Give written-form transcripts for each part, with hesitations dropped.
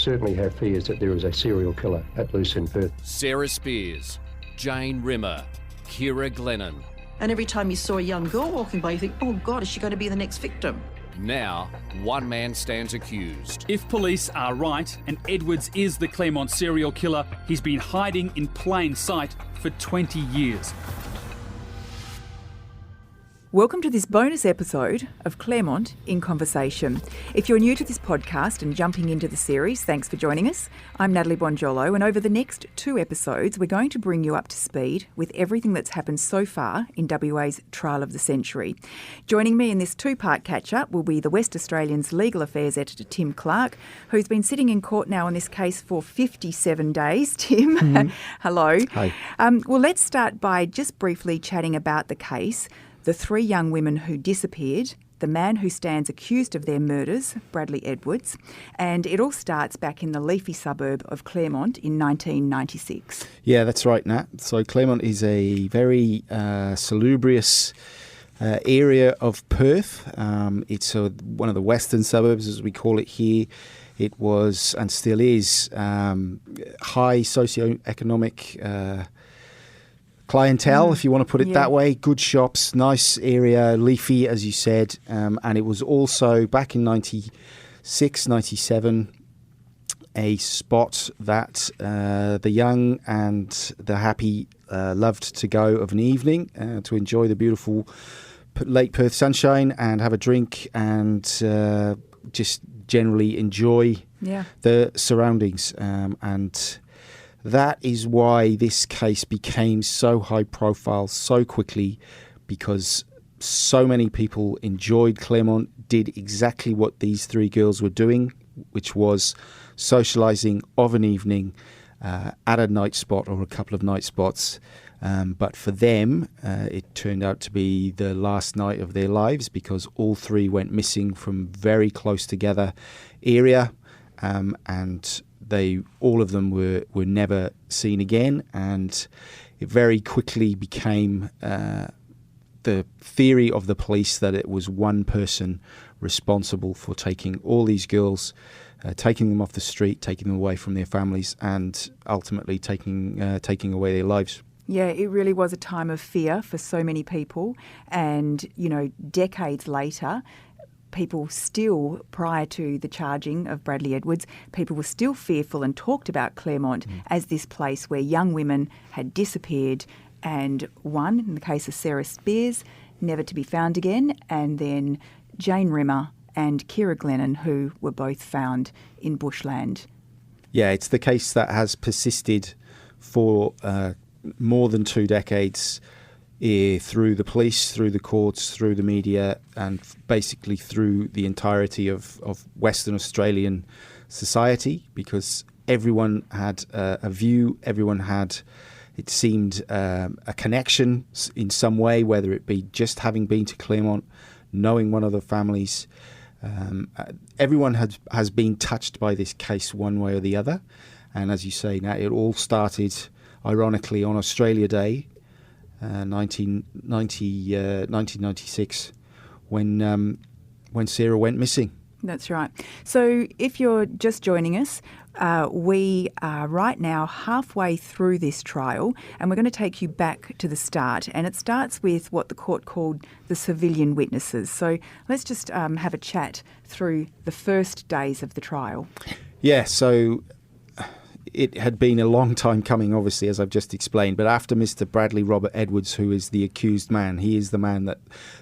certainly have fears that there is a serial killer at loose in Perth. Sarah Spiers, Jane Rimmer, Ciara Glennon. And every time you saw a young girl walking by, you think, oh God, is she going to be the next victim? Now, one man stands accused. If police are right and Edwards is the Claremont serial killer, he's been hiding in plain sight for 20 years. Welcome to this bonus episode of Claremont in Conversation. If you're new to this podcast and jumping into the series, thanks for joining us. I'm Natalie Bongiolo, and over the next 2 episodes, we're going to bring you up to speed with everything that's happened so far in WA's trial of the century. Joining me in this 2-part catch-up will be the West Australian's legal affairs editor, Tim Clark, who's been sitting in court now on this case for 57 days. Tim, hello. Hi. Well, let's start by just briefly chatting about the case. The 3 young women who disappeared, the man who stands accused of their murders, Bradley Edwards, and it all starts back in the leafy suburb of Claremont in 1996. Yeah, that's right, Nat. So Claremont is a very salubrious area of Perth. It's one of the western suburbs, as we call it here. It was and still is high socioeconomic clientele, if you want to put it that way. Good shops, nice area, leafy, as you said. And it was also, back in 96, 97, a spot that the young and the happy loved to go of an evening to enjoy the beautiful late Perth sunshine and have a drink and just generally enjoy the surroundings. And that is why this case became so high profile so quickly, because so many people enjoyed Claremont, did exactly what these 3 girls were doing, which was socialising of an evening at a night spot or a couple of night spots. But for them, it turned out to be the last night of their lives, because all 3 went missing from very close together area, and all of them were never seen again. And it very quickly became the theory of the police that it was one person responsible for taking all these girls, taking them off the street, taking them away from their families, and ultimately taking away their lives. Yeah, it really was a time of fear for so many people. And, you know, decades later, people still, prior to the charging of Bradley Edwards, people were still fearful and talked about Claremont as this place where young women had disappeared, and one, in the case of Sarah Spiers, never to be found again, and then Jane Rimmer and Ciara Glennon, who were both found in bushland. Yeah, it's the case that has persisted for more than 2 decades, through the police, through the courts, through the media, and basically through the entirety of Western Australian society, because everyone had a view, everyone had, it seemed, a connection in some way, whether it be just having been to Claremont, knowing one of the families. Everyone has been touched by this case one way or the other. And as you say, now it all started, ironically, on Australia Day, 1996, when Sarah went missing. That's right. So if you're just joining us, we are right now halfway through this trial, and we're going to take you back to the start. And it starts with what the court called the civilian witnesses. So let's just have a chat through the first days of the trial. Yeah, so it had been a long time coming, obviously, as I've just explained. But after Mr. Bradley Robert Edwards, who is the accused man, he is the man that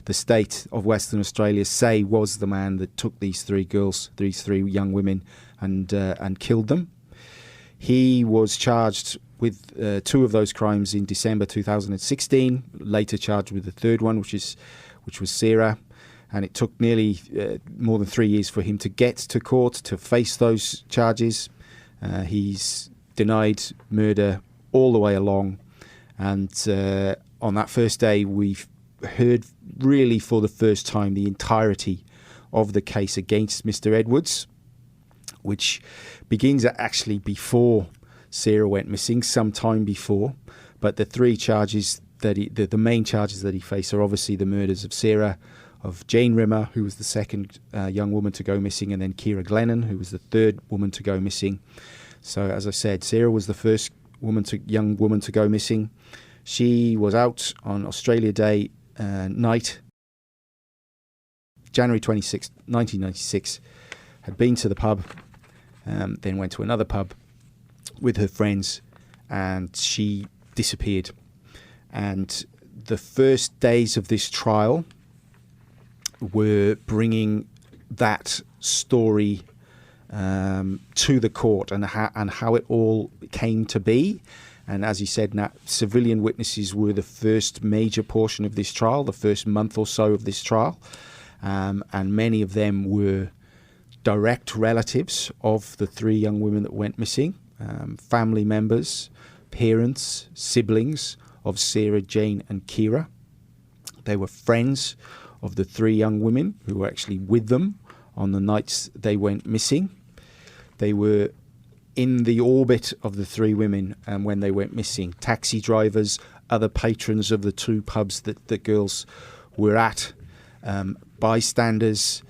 the state of Western Australia say was the man that took these 3 girls, these 3 young women, and killed them. He was charged with 2 of those crimes in December 2016. Later charged with the 3rd one, which was Sarah. And it took nearly more than 3 years for him to get to court to face those charges. He's denied murder all the way along. And on that first day, we've heard really for the first time the entirety of the case against Mr. Edwards, which begins actually before Sarah went missing, some time before. But the 3 charges the main charges that he faced are obviously the murders of Sarah, of Jane Rimmer, who was the second young woman to go missing, and then Ciara Glennon, who was the third woman to go missing. So, as I said, Ciara was the first young woman to go missing. She was out on Australia Day night, January 26, 1996, had been to the pub, then went to another pub with her friends, and she disappeared. And the first days of this trial were bringing that story to the court and how it all came to be. And as you said, Nat, civilian witnesses were the first major portion of this trial, the first month or so of this trial. And many of them were direct relatives of the three young women that went missing, family members, parents, siblings of Ciara, Jane and Ciara. They were friends of the three young women who were actually with them on the nights they went missing. They were in the orbit of the three women when they went missing. Taxi drivers, other patrons of the two pubs that the girls were at, bystanders,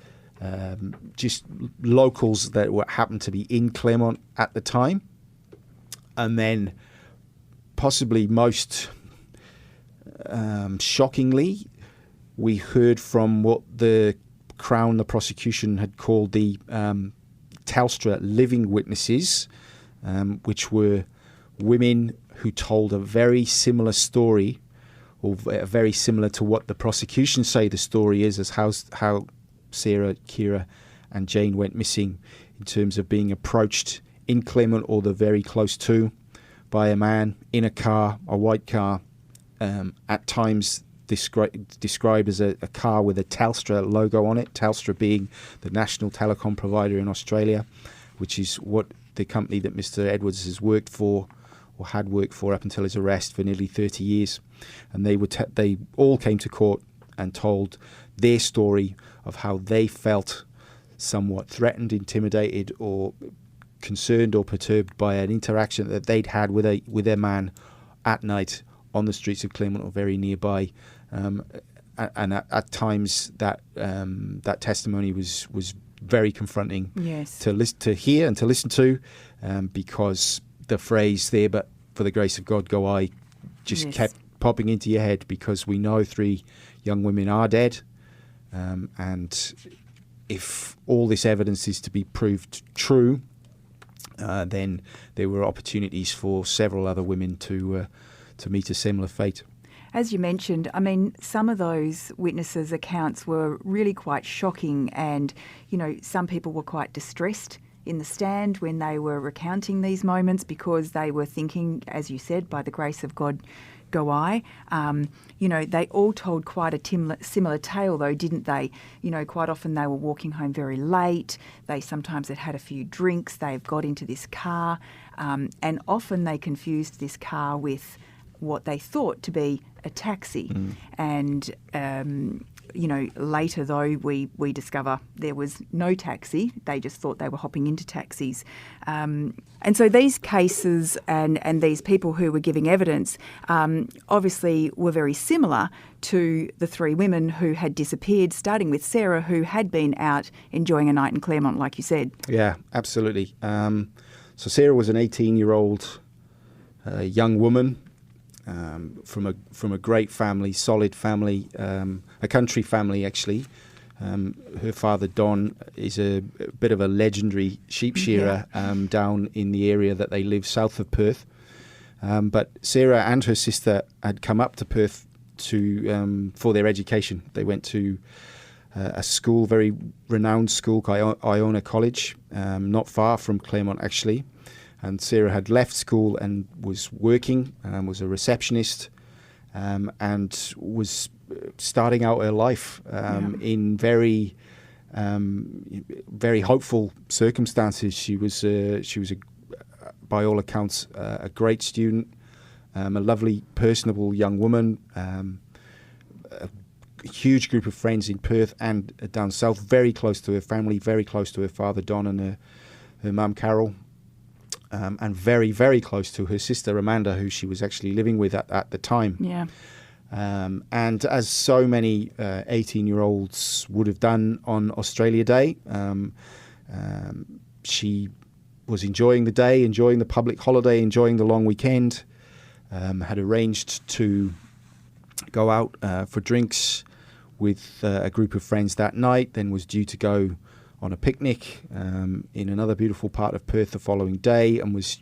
just locals that happened to be in Claremont at the time. And then possibly most shockingly, we heard from what the Crown, the prosecution, had called the Telstra living witnesses, which were women who told a very similar story, or very similar to what the prosecution say the story is, as how Ciara, Ciara and Jane went missing, in terms of being approached in Claremont or the very close to by a man in a car, a white car, at times described as a car with a Telstra logo on it, Telstra being the national telecom provider in Australia, which is what the company that Mr. Edwards has worked for, or had worked for up until his arrest, for nearly 30 years. And they all came to court and told their story of how they felt somewhat threatened, intimidated, or concerned or perturbed by an interaction that they'd had with their man at night on the streets of Claremont or very nearby. And at times that testimony was very confronting, yes, to hear and to listen to, because the phrase "there but for the grace of God go I" just yes, kept popping into your head, because we know three young women are dead, and if all this evidence is to be proved true, then there were opportunities for several other women to meet a similar fate. As you mentioned, I mean, some of those witnesses' accounts were really quite shocking, and, you know, some people were quite distressed in the stand when they were recounting these moments, because they were thinking, as you said, by the grace of God go I. You know, they all told quite a similar tale, though, didn't they? You know, quite often they were walking home very late. They sometimes had a few drinks. They've got into this car, and often they confused this car with what they thought to be a taxi. And, you know, later, though, we discover there was no taxi. They just thought they were hopping into taxis. And so these cases and these people who were giving evidence obviously were very similar to the three women who had disappeared, starting with Ciara, who had been out enjoying a night in Claremont, like you said. Yeah, absolutely. So Ciara was an 18-year-old young woman, from a great family, solid family, a country family actually. Her father Don is a bit of a legendary sheep shearer down in the area that they live south of Perth. But Ciara and her sister had come up to Perth for their education. They went to a school, very renowned school called Iona College, not far from Claremont actually. And Ciara had left school and was working, was a receptionist, and was starting out her life in very, very hopeful circumstances. She was by all accounts, a great student, a lovely, personable young woman, a huge group of friends in Perth and down south, very close to her family, very close to her father Don and her mum Carol. And very, very close to her sister Amanda, who she was actually living with at the time. Yeah. And as so many 18-year-olds would have done on Australia Day, she was enjoying the day, enjoying the public holiday, enjoying the long weekend, had arranged to go out for drinks with a group of friends that night, then was due to go on a picnic in another beautiful part of Perth the following day, and was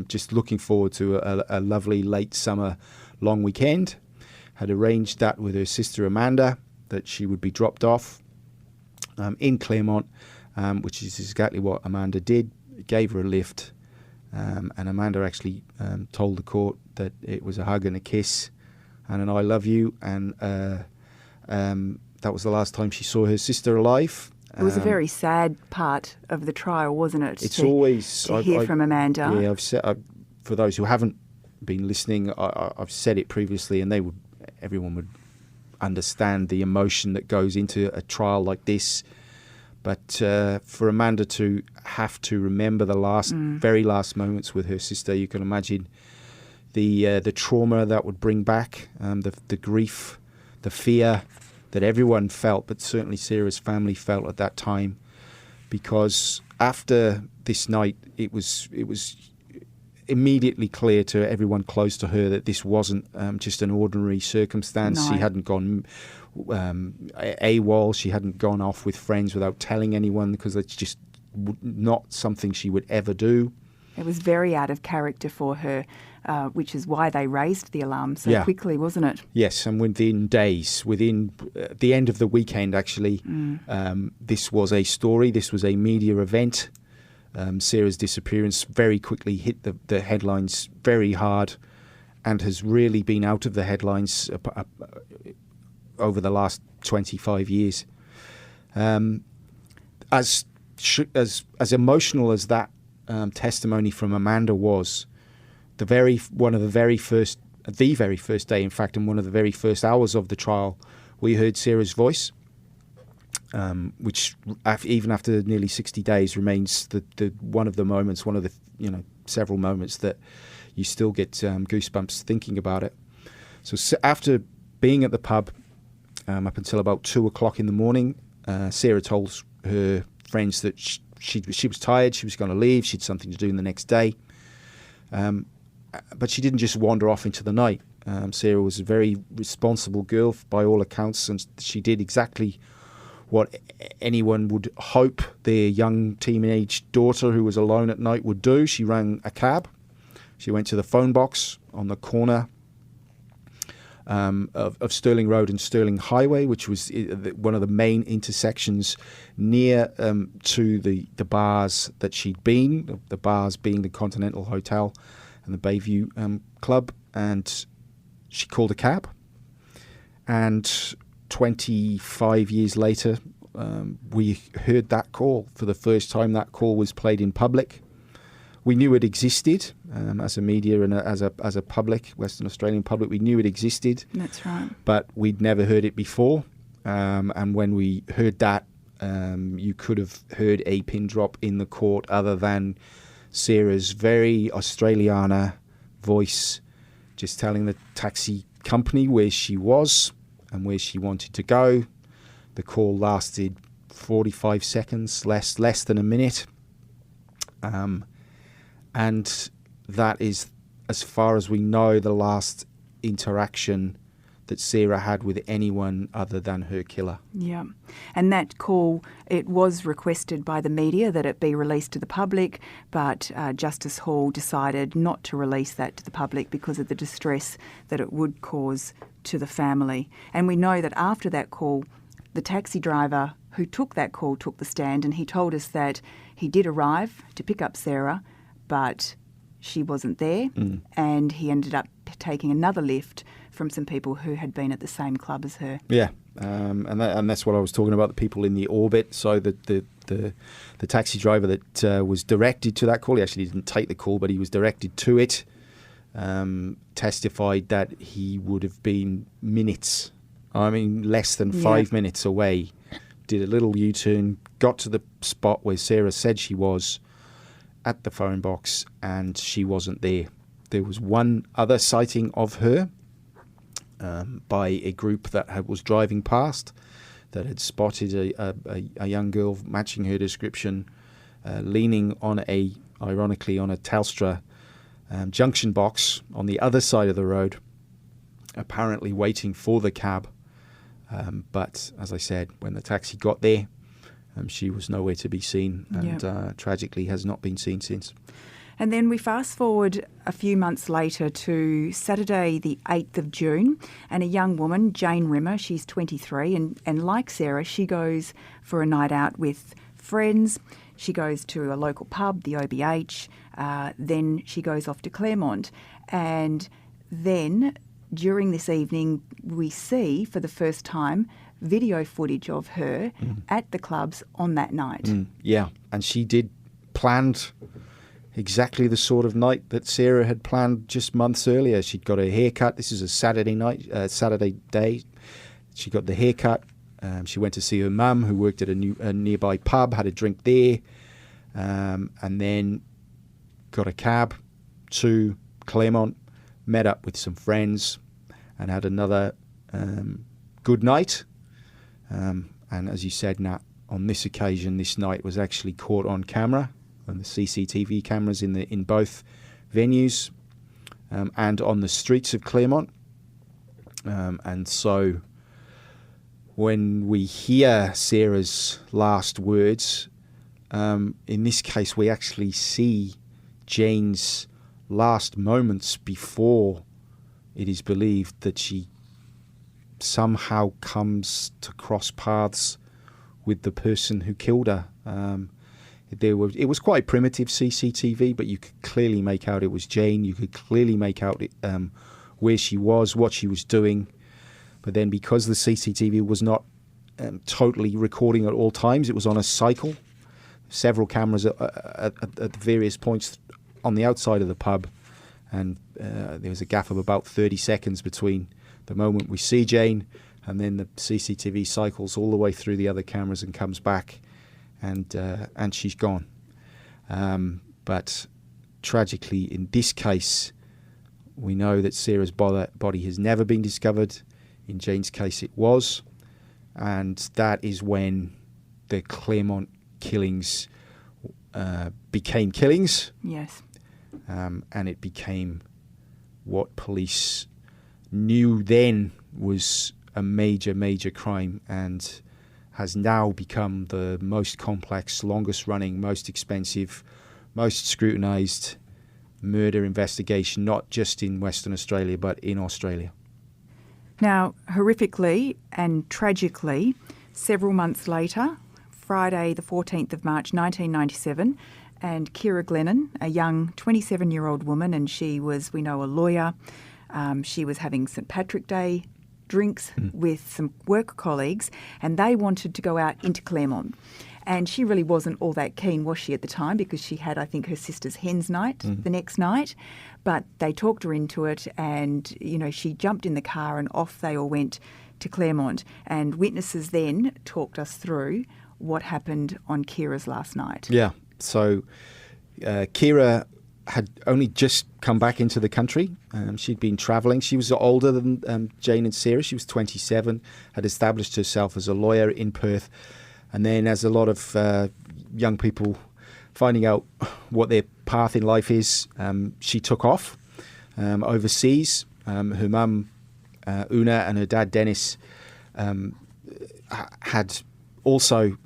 just looking forward to a lovely late summer long weekend. Had arranged that with her sister Amanda, that she would be dropped off in Claremont, which is exactly what Amanda did. Gave her a lift, and Amanda actually told the court that it was a hug and a kiss and an I love you, and that was the last time she saw her sister alive. It was a very sad part of the trial, wasn't it? It's always to hear from Amanda. Yeah, I've said, for those who haven't been listening, I've said it previously, and everyone would understand the emotion that goes into a trial like this. But for Amanda to have to remember the very last moments with her sister, you can imagine the trauma that would bring back, the grief, the fear that everyone felt, but certainly Ciara's family felt at that time, because after this night, it was immediately clear to everyone close to her that this wasn't just an ordinary circumstance. No. She hadn't gone AWOL. She hadn't gone off with friends without telling anyone, because that's just not something she would ever do. It was very out of character for her, which is why they raised the alarm so quickly, wasn't it? Yes, and within days, within the end of the weekend, actually, this was a story. This was a media event. Ciara's disappearance very quickly hit the headlines very hard, and has really been out of the headlines over the last 25 years. As emotional as that testimony from Amanda was, the very first day, in fact, and one of the very first hours of the trial, we heard Ciara's voice, which even after nearly 60 days remains one of the several moments that you still get goosebumps thinking about it. So after being at the pub up until about 2:00 in the morning, Ciara told her friends that she was tired, she was going to leave, she had something to do in the next day. But she didn't just wander off into the night. Ciara was a very responsible girl by all accounts, and she did exactly what anyone would hope their young teenage daughter who was alone at night would do. She rang a cab. She went to the phone box on the corner of Stirling Road and Stirling Highway, which was one of the main intersections near to the bars that she'd been, the bars being the Continental Hotel and the Bayview Club, and she called a cab. And 25 years later, we heard that call. For the first time, that call was played in public. We knew it existed as a media and as a public, Western Australian public. We knew it existed. That's right. But we'd never heard it before. And when we heard that, you could have heard a pin drop in the court, other than Ciara's very Australiana voice, just telling the taxi company where she was and where she wanted to go. The call lasted 45 seconds, less than a minute. And that is, as far as we know, the last interaction that Ciara had with anyone other than her killer. Yeah. And that call, it was requested by the media that it be released to the public, but Justice Hall decided not to release that to the public because of the distress that it would cause to the family. And we know that after that call, the taxi driver who took that call took the stand, and he told us that he did arrive to pick up Ciara, but she wasn't there, and he ended up taking another lift from some people who had been at the same club as her. Yeah, and that's what I was talking about, the people in the orbit. So the taxi driver that was directed to that call, he actually didn't take the call, but he was directed to it, testified that he would have been minutes, less than 5 minutes away, did a little U-turn, got to the spot where Ciara said she was, at the phone box, and she wasn't there. There was one other sighting of her by a group that was driving past, that had spotted a young girl matching her description, leaning ironically on a Telstra junction box on the other side of the road, apparently waiting for the cab. But as I said, when the taxi got there, she was nowhere to be seen, and tragically has not been seen since. And then we fast forward a few months later to Saturday the 8th of June, and a young woman, Jane Rimmer, she's 23, and like Sarah, she goes for a night out with friends. She goes to a local pub, the OBH, then she goes off to Claremont. And then during this evening, we see for the first time video footage of her at the clubs on that night. Yeah, and she did planned exactly the sort of night that Sarah had planned just months earlier. She'd got her haircut. This is a Saturday day. She got the haircut. She went to see her mum, who worked at a nearby pub, had a drink there, and then got a cab to Claremont, met up with some friends, and had another good night. And as you said, Nat, on this occasion, this night was actually caught on camera, on the CCTV cameras in both venues, and on the streets of Claremont. And so when we hear Sarah's last words, in this case we actually see Jane's last moments before it is believed that she somehow comes to cross paths with the person who killed her. It was quite primitive CCTV, but you could clearly make out it was Jane. You could clearly make out where she was, what she was doing. But then because the CCTV was not totally recording at all times, it was on a cycle. Several cameras at various points on the outside of the pub. And there was a gap of about 30 seconds between the moment we see Jane and then the CCTV cycles all the way through the other cameras and comes back. And she's gone. But tragically, in this case, we know that Sarah's body has never been discovered. In Jane's case, it was. And that is when the Claremont killings became killings. Yes. And it became what police knew then was a major, major crime, and has now become the most complex, longest running, most expensive, most scrutinised murder investigation, not just in Western Australia, but in Australia. Now, horrifically and tragically, several months later, Friday the 14th of March 1997, and Ciara Glennon, a young 27-year-old woman, and she was, we know, a lawyer. She was having St Patrick Day drinks with some work colleagues, and they wanted to go out into Claremont. And she really wasn't all that keen, was she, at the time, because she had, I think, her sister's hens night the next night. But they talked her into it, and, you know, she jumped in the car and off they all went to Claremont. And witnesses then talked us through what happened on Ciara's last night. Yeah, so Ciara had only just come back into the country. She'd been travelling. She was older than Jane and Sarah. She was 27, had established herself as a lawyer in Perth. And then, as a lot of young people finding out what their path in life is, she took off overseas. Her mum, Una, and her dad, Dennis, had also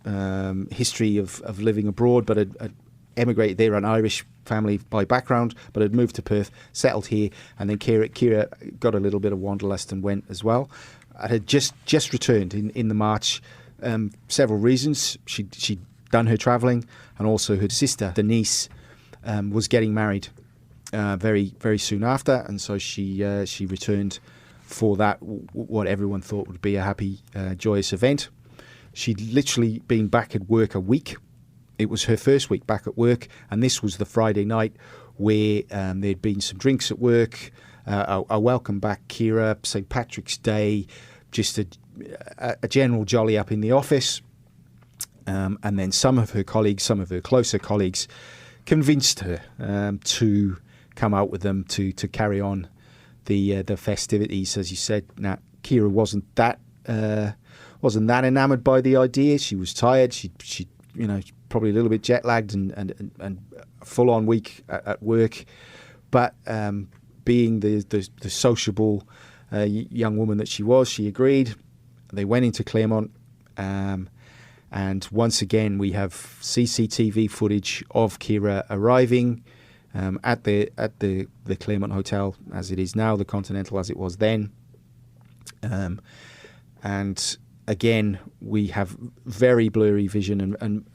history of living abroad, but had emigrated. They're an Irish family by background, but had moved to Perth, settled here, and then Ciara got a little bit of wanderlust and went as well. I had just returned in the March. Several reasons. She'd done her travelling, and also her sister Denise was getting married very, very soon after, and so she returned for that, what everyone thought would be a happy, joyous event. She'd literally been back at work a week. It was her first week back at work, and this was the Friday night where there'd been some drinks at work, a welcome back Ciara, St Patrick's Day, just a general jolly up in the office. And then some of her closer colleagues, convinced her to come out with them to carry on the festivities, as you said. Now, Ciara wasn't that enamoured by the idea. She was tired. She probably a little bit jet lagged and full on week at work. But being the sociable young woman that she was, she agreed. They went into Claremont, and once again we have CCTV footage of Ciara arriving at the Claremont Hotel, as it is now, the Continental as it was then. And again, we have very blurry vision and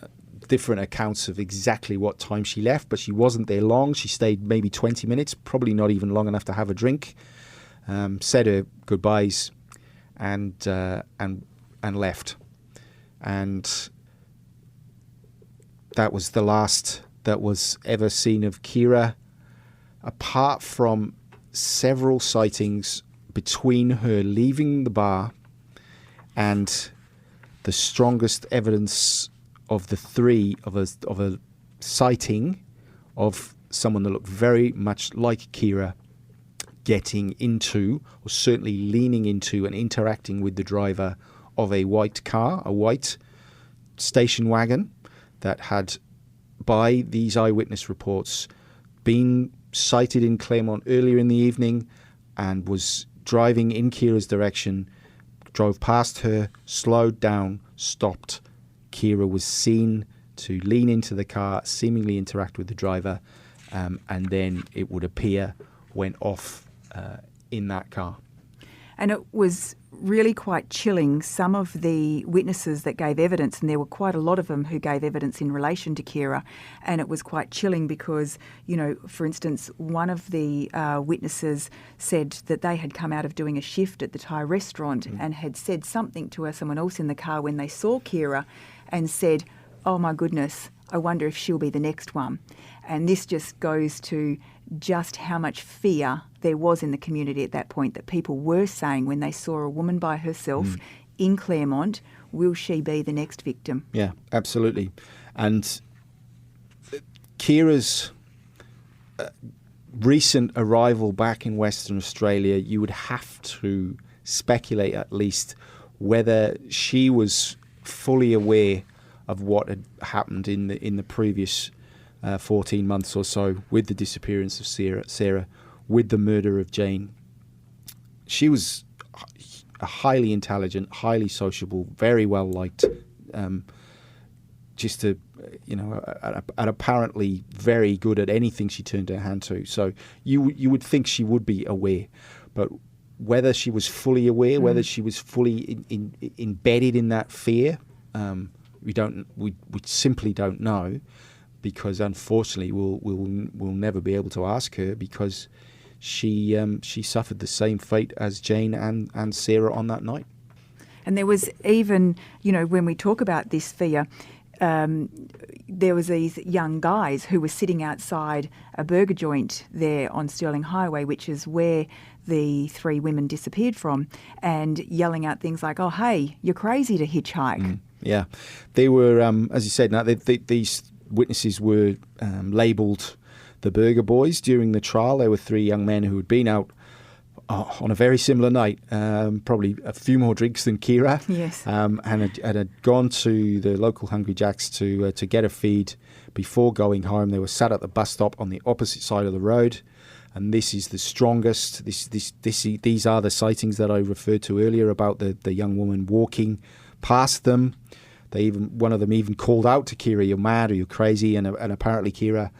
different accounts of exactly what time she left, but she wasn't there long. She stayed maybe 20 minutes, probably not even long enough to have a drink, said her goodbyes, and left. And that was the last that was ever seen of Ciara, apart from several sightings between her leaving the bar and the strongest evidence of the three of a sighting of someone that looked very much like Ciara getting into, or certainly leaning into and interacting with the driver of a white car, a white station wagon that had, by these eyewitness reports, been sighted in Claremont earlier in the evening and was driving in Ciara's direction, drove past her, slowed down, stopped. Ciara was seen to lean into the car, seemingly interact with the driver, and then it would appear went off in that car. And it was really quite chilling. Some of the witnesses that gave evidence, and there were quite a lot of them who gave evidence in relation to Ciara, and it was quite chilling because, for instance, one of the witnesses said that they had come out of doing a shift at the Thai restaurant and had said something to someone else in the car when they saw Ciara and said, "Oh my goodness, I wonder if she'll be the next one." And this just goes to just how much fear there was in the community at that point, that people were saying when they saw a woman by herself in Claremont, will she be the next victim? Yeah, absolutely. And Ciara's recent arrival back in Western Australia, you would have to speculate at least whether she was fully aware of what had happened in the previous 14 months or so, with the disappearance of Sarah, with the murder of Jane. She was a highly intelligent, highly sociable, very well liked, and apparently very good at anything she turned her hand to. So you would think she would be aware, but whether she was fully aware, whether she was fully embedded in that fear, we simply don't know. Because unfortunately, we'll never be able to ask her, because she suffered the same fate as Jane and Sarah on that night. And there was even, when we talk about this fear, there was these young guys who were sitting outside a burger joint there on Stirling Highway, which is where the three women disappeared from, and yelling out things like, "Oh, hey, you're crazy to hitchhike." Yeah, they were, as you said, now these witnesses were labelled the Burger Boys during the trial. There were three young men who had been out on a very similar night, probably a few more drinks than Ciara, yes, and had gone to the local Hungry Jack's to get a feed before going home. They were sat at the bus stop on the opposite side of the road, and this is the strongest. These are the sightings that I referred to earlier about the young woman walking past them. One of them even called out to Ciara, "You're mad," or "You're crazy," and apparently Ciara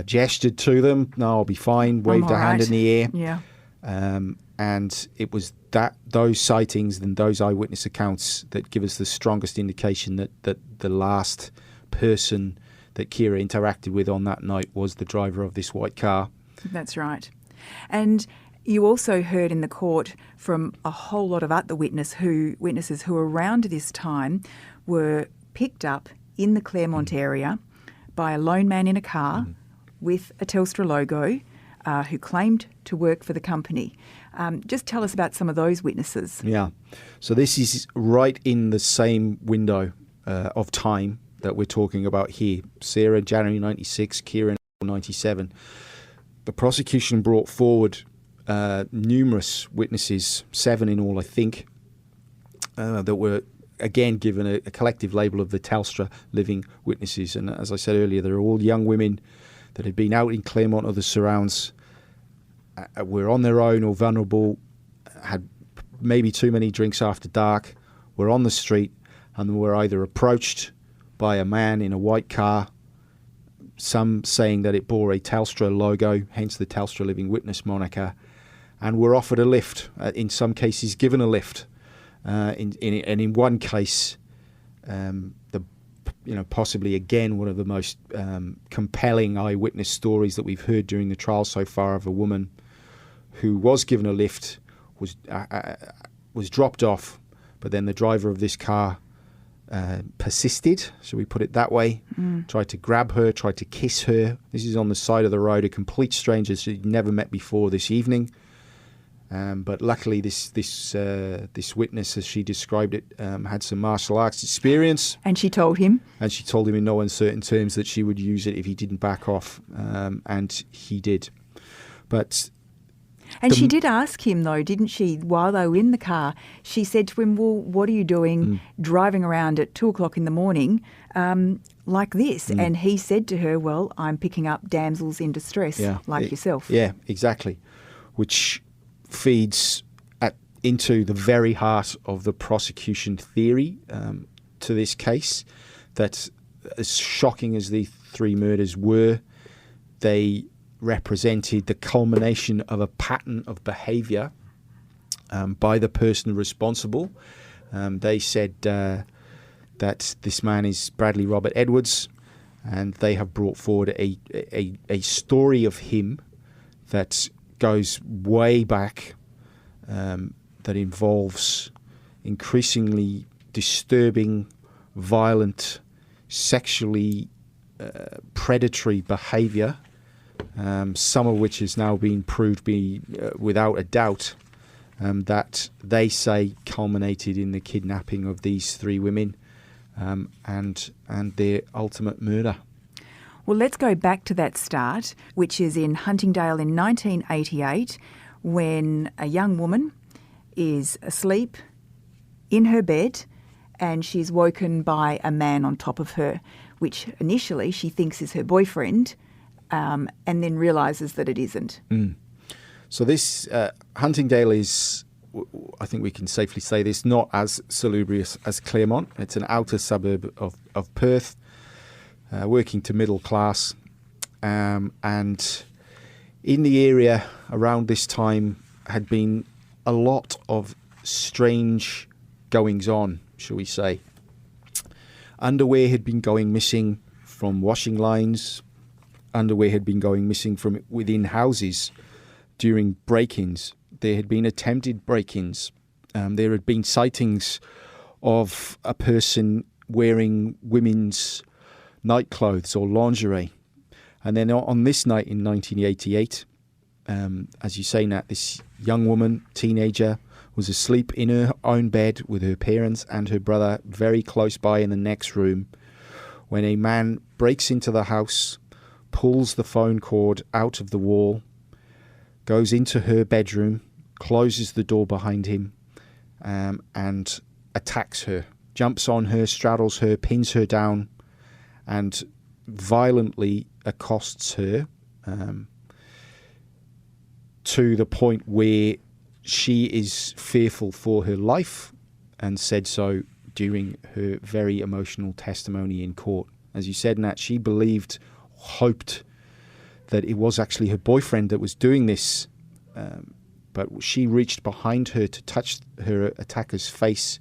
gestured to them, "No, I'll be fine," waved her hand in the air. Yeah. And it was those sightings and those eyewitness accounts that give us the strongest indication that the last person that Ciara interacted with on that night was the driver of this white car. That's right. And you also heard in the court from a whole lot of other witnesses who around this time were picked up in the Claremont area by a lone man in a car with a Telstra logo who claimed to work for the company. Just tell us about some of those witnesses. Yeah. So this is right in the same window of time that we're talking about here. Sarah, January 96, Ciara, 97. The prosecution brought forward numerous witnesses, 7 in all, I think, that were again given a collective label of the Telstra living witnesses. And as I said earlier, they're all young women that had been out in Claremont or the surrounds, were on their own or vulnerable, had maybe too many drinks after dark, were on the street, and were either approached by a man in a white car, some saying that it bore a Telstra logo, hence the Telstra Living Witness moniker, and were offered a lift, in some cases given a lift. And in one case, possibly again one of the most compelling eyewitness stories that we've heard during the trial so far, of a woman who was given a lift, was dropped off, but then the driver of this car persisted, shall we put it that way, tried to grab her, tried to kiss her. This is on the side of the road, a complete stranger she'd never met before this evening. But luckily, this witness, as she described it, had some martial arts experience. And she told him? And she told him in no uncertain terms that she would use it if he didn't back off, and he did. And she did ask him, though, didn't she, while they were in the car? She said to him, well, what are you doing driving around at 2 o'clock in the morning like this? And he said to her, well, I'm picking up damsels in distress yourself. Yeah, exactly. Which feeds into the very heart of the prosecution theory to this case, that as shocking as the 3 murders were, they represented the culmination of a pattern of behaviour by the person responsible. They said that this man is Bradley Robert Edwards, and they have brought forward a story of him that goes way back, that involves increasingly disturbing, violent, sexually predatory behaviour, some of which has now been proved without a doubt, that they say culminated in the kidnapping of these 3 women and their ultimate murder. Well, let's go back to that start, which is in Huntingdale in 1988, when a young woman is asleep in her bed and she's woken by a man on top of her, which initially she thinks is her boyfriend, and then realises that it isn't. So this Huntingdale is, I think we can safely say this, not as salubrious as Claremont. It's an outer suburb of Perth, working to middle class, and in the area around this time had been a lot of strange goings on, shall we say. Underwear had been going missing from washing lines. Underwear had been going missing from within houses during break-ins. There had been attempted break-ins. There had been sightings of a person wearing women's nightclothes or lingerie. And then on this night in 1988, as you say, Nat, this young woman, teenager, was asleep in her own bed with her parents and her brother very close by in the next room, when a man breaks into the house, pulls the phone cord out of the wall, goes into her bedroom, closes the door behind him, and attacks her, jumps on her, straddles her, pins her down, and violently accosts her to the point where she is fearful for her life, and said so during her very emotional testimony in court. As you said, Nat, she hoped that it was actually her boyfriend that was doing this, but she reached behind her to touch her attacker's face,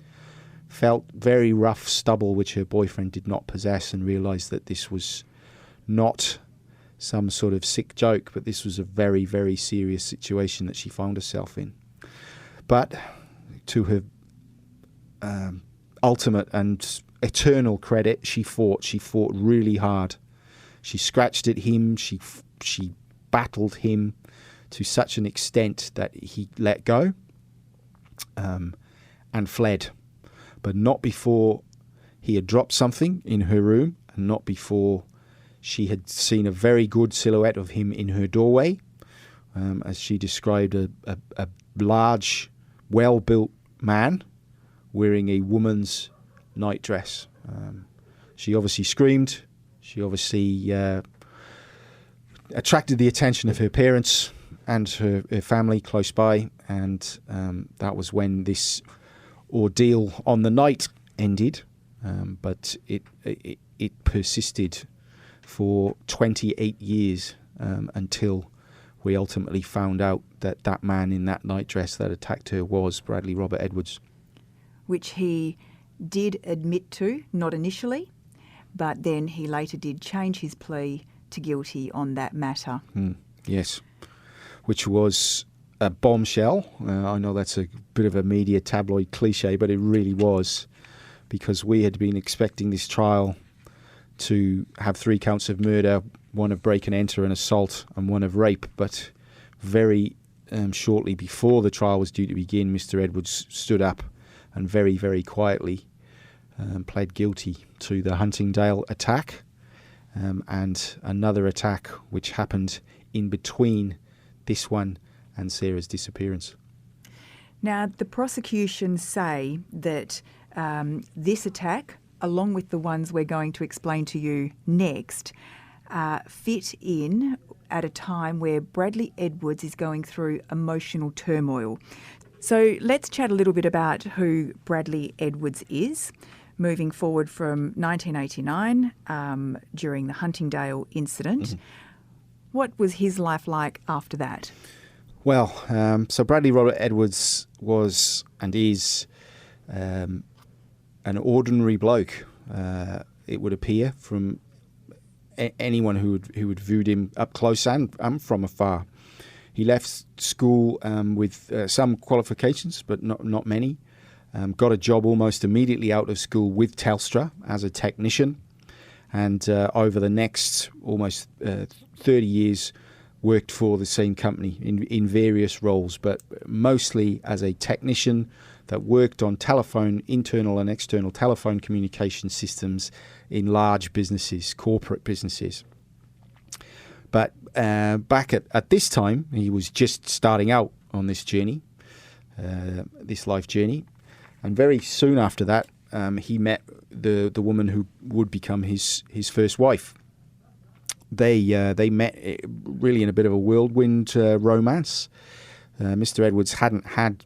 felt very rough stubble which her boyfriend did not possess, and realised that this was not some sort of sick joke, but this was a very, very serious situation that she found herself in. But to her ultimate and eternal credit, she fought really hard. She scratched at him, she battled him to such an extent that he let go and fled. But not before he had dropped something in her room, and not before she had seen a very good silhouette of him in her doorway, as she described, a large, well-built man wearing a woman's nightdress. She obviously screamed. She obviously attracted the attention of her parents and her family close by, and that was when this ordeal on the night ended. But it persisted for 28 years until we ultimately found out that that man in that nightdress that attacked her was Bradley Robert Edwards. Which he did admit to, not initially, but then he later did change his plea to guilty on that matter. Yes, which was a bombshell. I know that's a bit of a media tabloid cliche, but it really was, because we had been expecting this trial to have 3 counts of murder, 1 of break and enter and assault, and 1 of rape. But very shortly before the trial was due to begin, Mr. Edwards stood up and very, very quietly pled guilty to the Huntingdale attack and another attack which happened in between this one and Sarah's disappearance. Now, the prosecution say that this attack, along with the ones we're going to explain to you next, fit in at a time where Bradley Edwards is going through emotional turmoil. So let's chat a little bit about who Bradley Edwards is, moving forward from 1989 during the Huntingdale incident. Mm-hmm. What was his life like after that? Well, so Bradley Robert Edwards was and is an ordinary bloke, it would appear, from anyone who had viewed him up close and from afar. He left school with some qualifications, but not many. Got a job almost immediately out of school with Telstra as a technician, and over the next almost 30 years worked for the same company in various roles, but mostly as a technician that worked on telephone, internal and external telephone communication systems in large businesses, corporate businesses. But back at this time, he was just starting out on this journey, this life journey. And very soon after that, he met the woman who would become his first wife. They met really in a bit of a whirlwind romance. Mr. Edwards hadn't had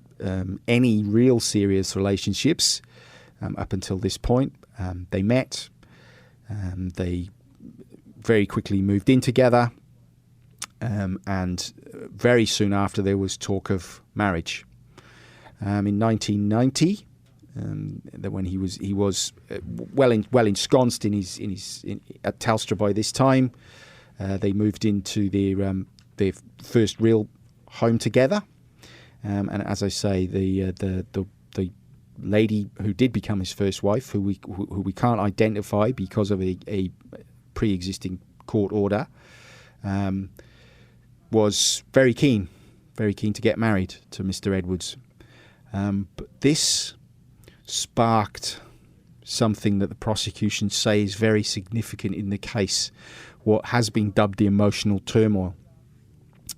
any real serious relationships up until this point. They met. They very quickly moved in together. And very soon after, there was talk of marriage. In 1990, that when he was well ensconced in at Telstra by this time, they moved into their first real home together. And as I say, the lady who did become his first wife, who we can't identify because of a pre-existing court order, was very keen to get married to Mr. Edwards. But this sparked something that the prosecution say is very significant in the case, what has been dubbed the emotional turmoil.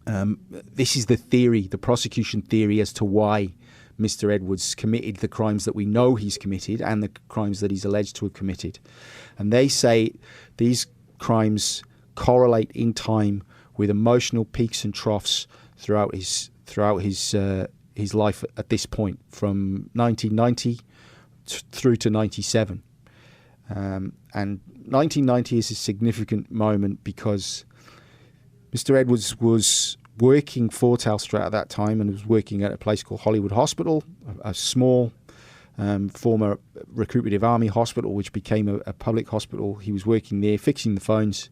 This is the prosecution theory as to why Mr. Edwards committed the crimes that we know he's committed and the crimes that he's alleged to have committed. And they say these crimes correlate in time with emotional peaks and troughs throughout his life at this point, from 1990 through to 97. And 1990 is a significant moment because Mr. Edwards was working for Telstra at that time and was working at a place called Hollywood Hospital, a small former recuperative army hospital, which became a public hospital. He was working there, fixing the phones.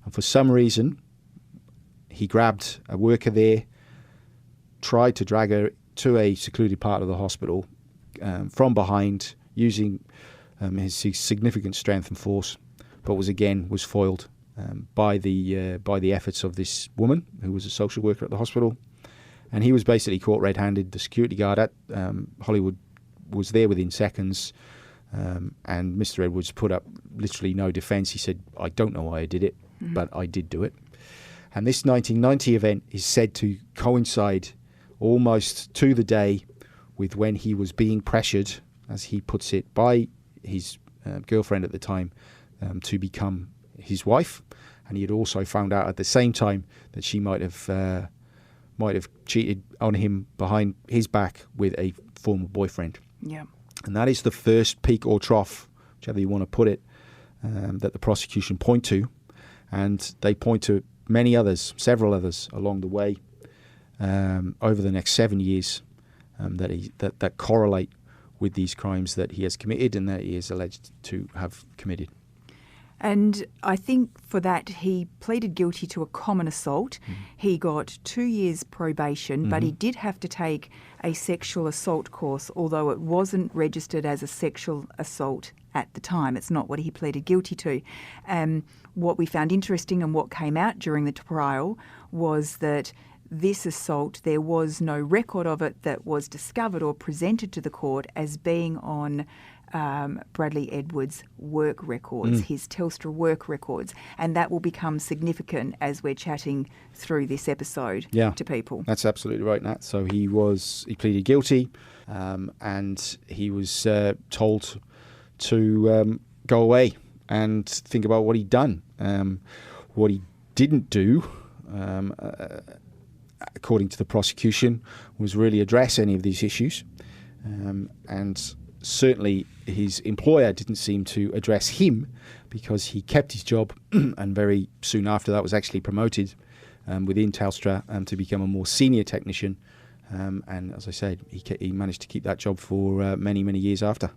And for some reason, he grabbed a worker there, tried to drag her to a secluded part of the hospital from behind, using his significant strength and force, but was foiled by the efforts of this woman who was a social worker at the hospital, and he was basically caught red-handed. The security guard at Hollywood was there within seconds, and Mr. Edwards put up literally no defence. He said, "I don't know why I did it, but I did do it." And this 1990 event is said to coincide almost to the day with when he was being pressured, as he puts it, by his girlfriend at the time to become his wife. And he had also found out at the same time that she might have cheated on him behind his back with a former boyfriend. Yeah. And that is the first peak or trough, whichever you want to put it, that the prosecution point to. And they point to many others, several others along the way over the next 7 years that correlate with these crimes that he has committed and that he is alleged to have committed. And I think for that he pleaded guilty to a common assault. He got 2 years probation, but he did have to take a sexual assault course, although it wasn't registered as a sexual assault at the time. It's not what he pleaded guilty to. What we found interesting and what came out during the trial was that this assault, there was no record of it that was discovered or presented to the court as being on Bradley Edwards' work records, his Telstra work records, and that will become significant as we're chatting through this episode to people. That's absolutely right, Nat. So he pleaded guilty, and he was told to go away and think about what he'd done. What he didn't do, according to the prosecution, was really address any of these issues, and certainly his employer didn't seem to address him, because he kept his job and very soon after that was actually promoted within Telstra to become a more senior technician. And as I said, he managed to keep that job for many, many years after.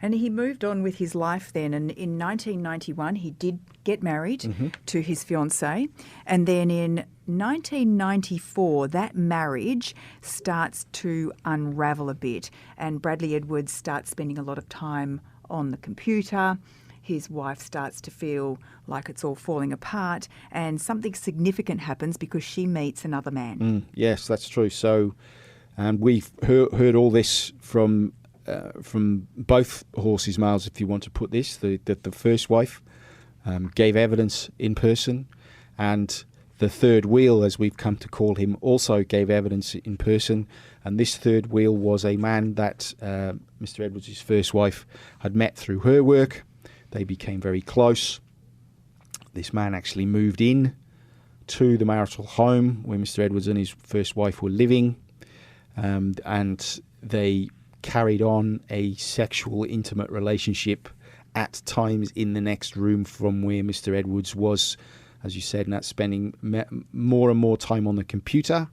And he moved on with his life then. And in 1991, he did get married to his fiancée. And then in 1994, that marriage starts to unravel a bit. And Bradley Edwards starts spending a lot of time on the computer. His wife starts to feel like it's all falling apart. And something significant happens because she meets another man. Yes, that's true. So we've heard all this from both horses' mouths, if you want to put this. The first wife gave evidence in person, and the third wheel, as we've come to call him, also gave evidence in person. And this third wheel was a man that Mr. Edwards' first wife had met through her work. They became very close. This man actually moved in to the marital home where Mr. Edwards and his first wife were living, and they carried on a sexual, intimate relationship at times in the next room from where Mr. Edwards was, as you said, Nat, spending more and more time on the computer.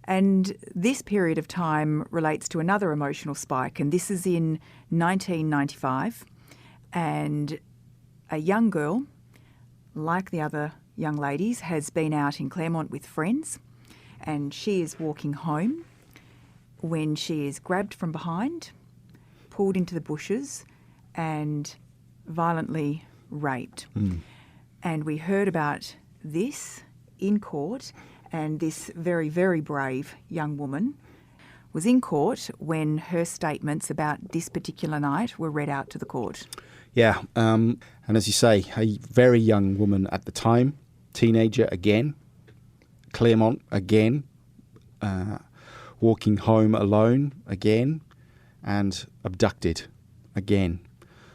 And this period of time relates to another emotional spike, and this is in 1995. And a young girl, like the other young ladies, has been out in Claremont with friends, and she is walking home when she is grabbed from behind, pulled into the bushes and violently raped. And we heard about this in court, and this very, very brave young woman was in court when her statements about this particular night were read out to the court. Yeah, and as you say, a very young woman at the time, teenager again, Claremont again, walking home alone again, and abducted again.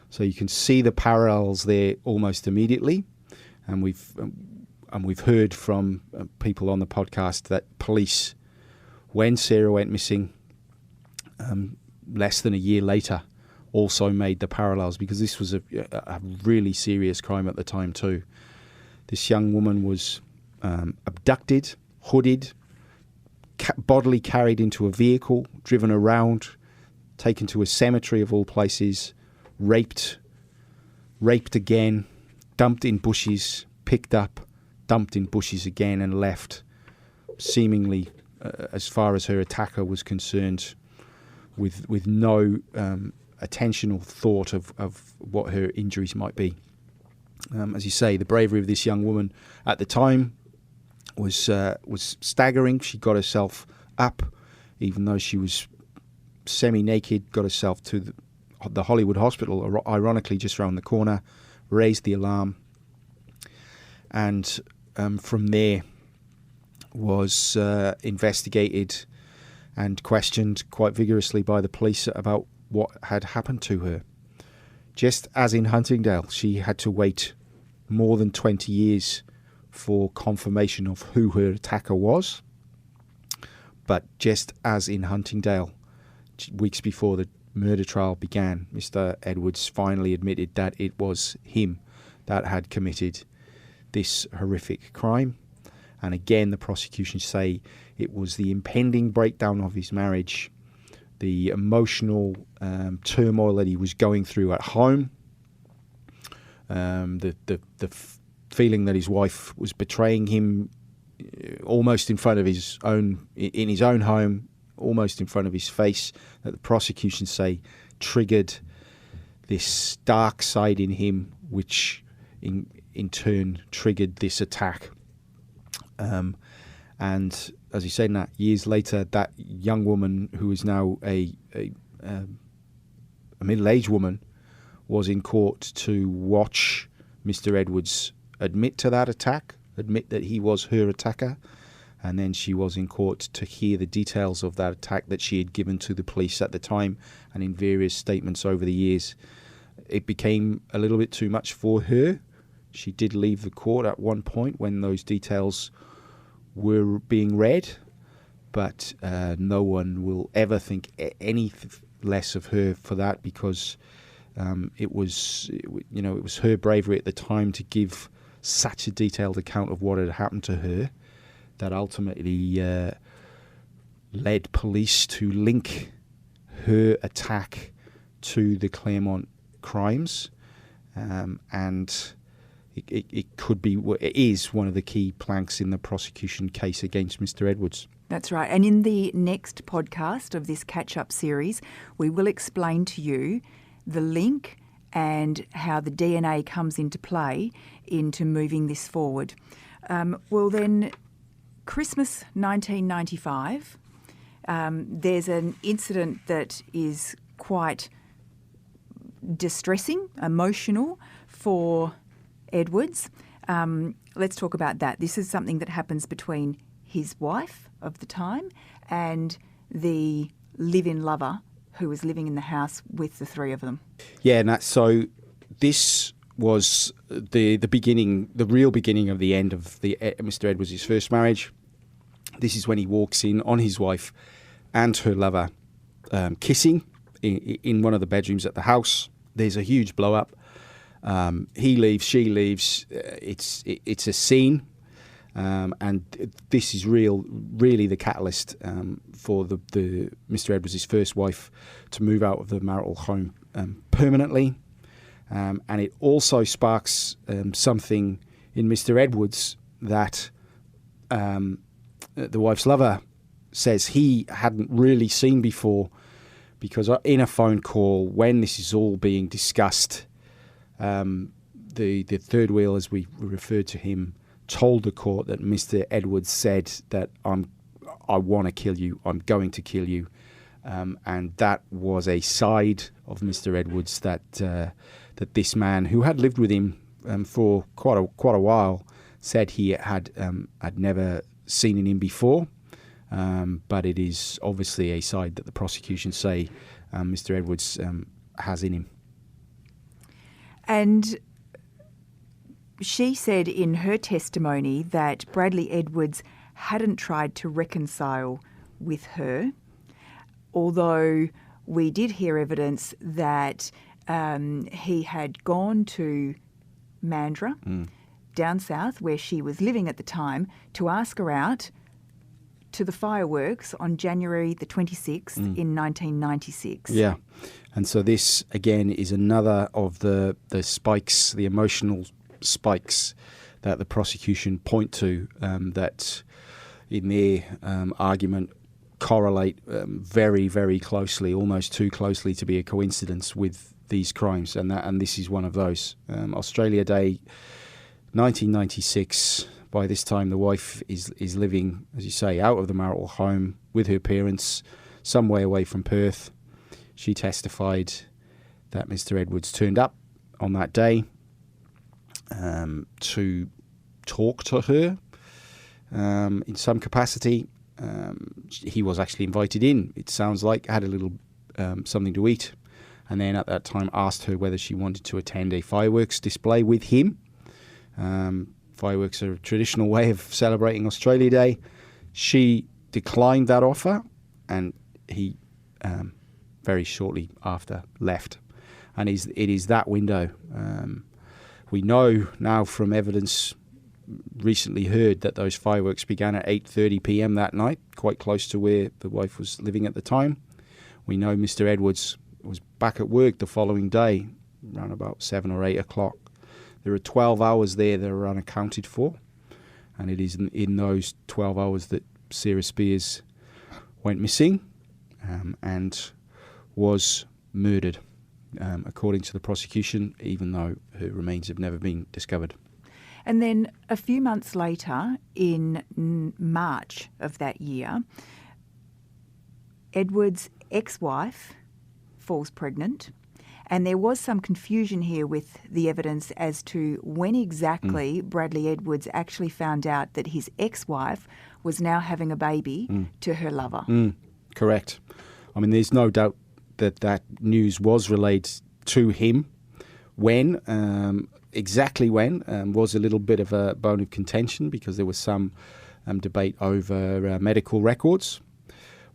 So you can see the parallels there almost immediately. And we've heard from people on the podcast that police, when Sarah went missing, less than a year later, also made the parallels, because this was a really serious crime at the time too. This young woman was abducted, hooded, bodily carried into a vehicle, driven around, taken to a cemetery of all places, raped again, dumped in bushes, picked up, dumped in bushes again, and left, seemingly, as far as her attacker was concerned, with no attention or thought of what her injuries might be. As you say, the bravery of this young woman at the time was staggering. She got herself up, even though she was semi-naked, got herself to the Hollywood Hospital, ironically just around the corner, raised the alarm, and from there was investigated and questioned quite vigorously by the police about what had happened to her. Just as in Huntingdale, she had to wait more than 20 years for confirmation of who her attacker was. But just as in Huntingdale, weeks before the murder trial began, Mr. Edwards finally admitted that it was him that had committed this horrific crime. And again, the prosecution say it was the impending breakdown of his marriage, the emotional turmoil that he was going through at home, the feeling that his wife was betraying him almost in front of his own, in his own home, almost in front of his face, that the prosecution say triggered this dark side in him, which in turn triggered this attack. And as you said, Nat, years later, that young woman, who is now a middle-aged woman, was in court to watch Mr. Edwards admit to that attack, admit that he was her attacker, and then she was in court to hear the details of that attack that she had given to the police at the time and in various statements over the years. It became a little bit too much for her. She did leave the court at one point when those details were being read, but no one will ever think any less of her for that, because it was her bravery at the time to give such a detailed account of what had happened to her that ultimately led police to link her attack to the Claremont crimes, and it could be, it is one of the key planks in the prosecution case against Mr. Edwards. That's right. And in the next podcast of this catch-up series, we will explain to you the link and how the DNA comes into play into moving this forward. Well, then, Christmas 1995, there's an incident that is quite distressing, emotional for Edwards. Let's talk about that. This is something that happens between his wife of the time and the live-in lover who was living in the house with the three of them. Yeah, and so this was the beginning, the real beginning of the end of Mr. Edwards' first marriage. This is when he walks in on his wife and her lover kissing in one of the bedrooms at the house. There's a huge blow-up. He leaves, she leaves. It's a scene, and this is really the catalyst for the Mr. Edwards' first wife to move out of the marital home permanently, and it also sparks something in Mr. Edwards that the wife's lover says he hadn't really seen before, because in a phone call when this is all being discussed, the third wheel, as we referred to him, told the court that Mr. Edwards said that I want to kill you, I'm going to kill you, and that was a side of Mr. Edwards that this man, who had lived with him for quite a while, said he had never seen in him before, but it is obviously a side that the prosecution say Mr. Edwards has in him. And she said in her testimony that Bradley Edwards hadn't tried to reconcile with her, although we did hear evidence that he had gone to Mandurah, down south, where she was living at the time, to ask her out to the fireworks on January the 26th in 1996. Yeah. And so this, again, is another of the spikes, the emotional spikes that the prosecution point to, that in their argument correlate very, very closely, almost too closely to be a coincidence with these crimes. And this is one of those. Australia Day 1996, by this time the wife is living, as you say, out of the marital home with her parents, some way away from Perth. She testified that Mr. Edwards turned up on that day to talk to her in some capacity. He was actually invited in, it sounds like, had a little something to eat, and then at that time asked her whether she wanted to attend a fireworks display with him. Fireworks are a traditional way of celebrating Australia Day. She declined that offer, and he very shortly after left. And it is that window. We know now from evidence recently heard that those fireworks began at 8:30 p.m. that night, quite close to where the wife was living at the time. We know Mr. Edwards was back at work the following day, around about 7 or 8 o'clock. There are 12 hours there that are unaccounted for, and it is in those 12 hours that Sarah Spiers went missing and was murdered, according to the prosecution, even though her remains have never been discovered. And then a few months later, in March of that year, Edward's ex-wife falls pregnant. And there was some confusion here with the evidence as to when exactly Bradley Edwards actually found out that his ex-wife was now having a baby to her lover. Correct. I mean, there's no doubt that news was relayed to him. When, exactly when, was a little bit of a bone of contention because there was some debate over medical records.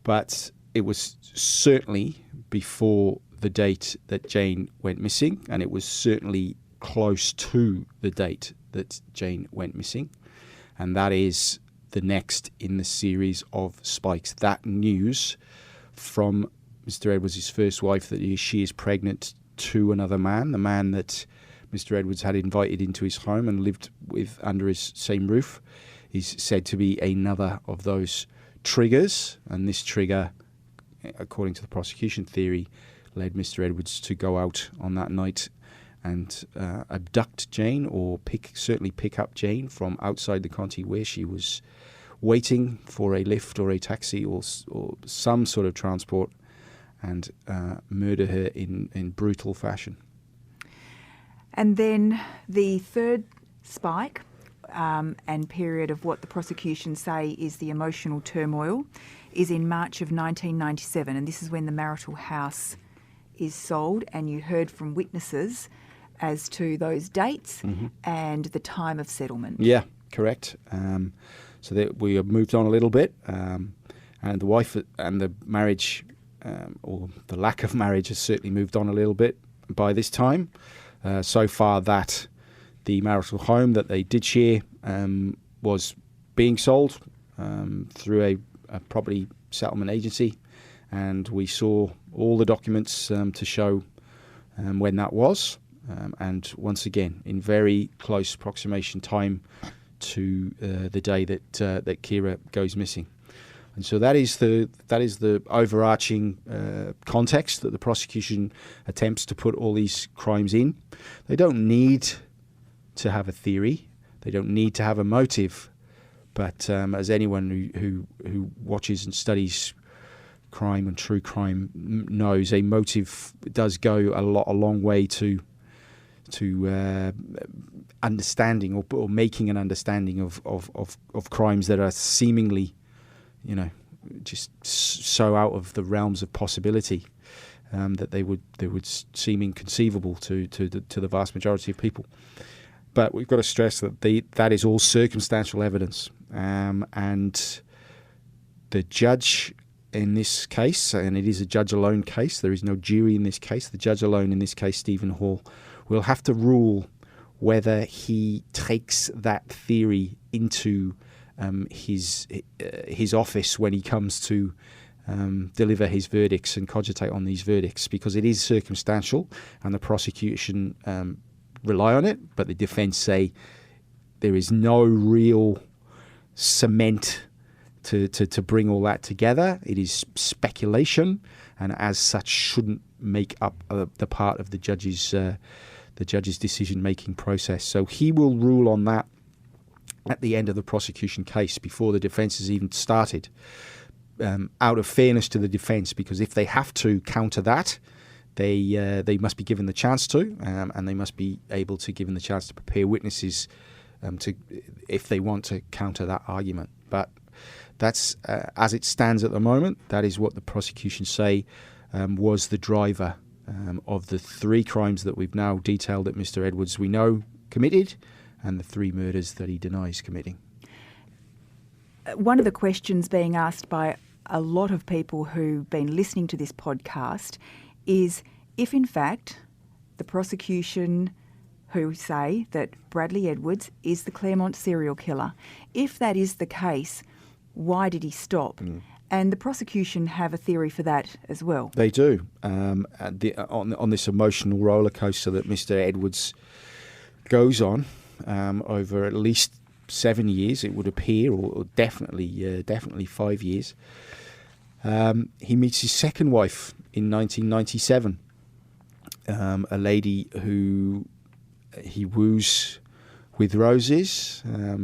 But it was certainly before the date that Jane went missing, and it was certainly close to the date that Jane went missing. And that is the next in the series of spikes. That news from Mr. Edwards' first wife that she is pregnant to another man, the man that Mr. Edwards had invited into his home and lived with under his same roof, is said to be another of those triggers. And this trigger, according to the prosecution theory, led Mr. Edwards to go out on that night and abduct Jane, or certainly pick up Jane from outside the Conti where she was waiting for a lift or a taxi or some sort of transport, and murder her in brutal fashion. And then the third spike and period of what the prosecution say is the emotional turmoil is in March of 1997, and this is when the marital house is sold, and you heard from witnesses as to those dates and the time of settlement. Yeah, correct. So that we have moved on a little bit, and the wife and the marriage, or the lack of marriage, has certainly moved on a little bit by this time. So far that the marital home that they did share was being sold through a property settlement agency, and we saw all the documents to show when that was, and once again in very close approximation time to the day that Ciara goes missing. And so that is the overarching context that the prosecution attempts to put all these crimes in. They don't need to have a theory. They don't need to have a motive. But as anyone who watches and studies crime and true crime knows, a motive does go a long way to understanding or making an understanding of crimes that are seemingly, just so out of the realms of possibility that they would seem inconceivable to the vast majority of people. But we've got to stress that that is all circumstantial evidence, and the judge in this case, and it is a judge alone case, there is no jury in this case, the judge alone in this case, Stephen Hall, will have to rule whether he takes that theory into his office when he comes to deliver his verdicts and cogitate on these verdicts, because it is circumstantial and the prosecution rely on it, but the defence say there is no real cement to bring all that together. It is speculation, and as such shouldn't make up the part of the judge's decision-making process. So he will rule on that at the end of the prosecution case, before the defence has even started, out of fairness to the defence, because if they have to counter that, they must be given the chance to, and they must be able to given the chance to prepare witnesses if they want to counter that argument. But that's as it stands at the moment. That is what the prosecution say was the driver of the 3 crimes that we've now detailed that Mr. Edwards, we know, committed, and the 3 murders that he denies committing. One of the questions being asked by a lot of people who've been listening to this podcast is if, in fact, the prosecution who say that Bradley Edwards is the Claremont serial killer, if that is the case, why did he stop? And the prosecution have a theory for that as well. They do. On this emotional roller coaster that Mr. Edwards goes on over at least 7 years, it would appear, or definitely 5 years. He meets his second wife in 1997, a lady who he woos with roses,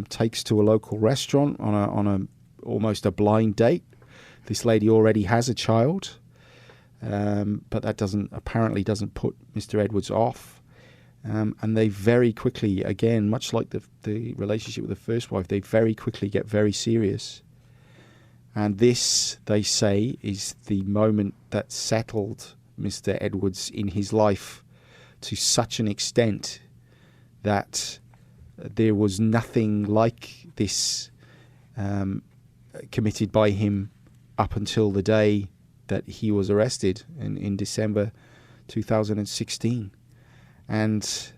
takes to a local restaurant on a almost a blind date. This lady already has a child, but that apparently doesn't put Mr. Edwards off. And they very quickly, again, much like the relationship with the first wife, they very quickly get very serious. And this, they say, is the moment that settled Mr. Edwards in his life to such an extent that there was nothing like this committed by him up until the day that he was arrested in December 2016. And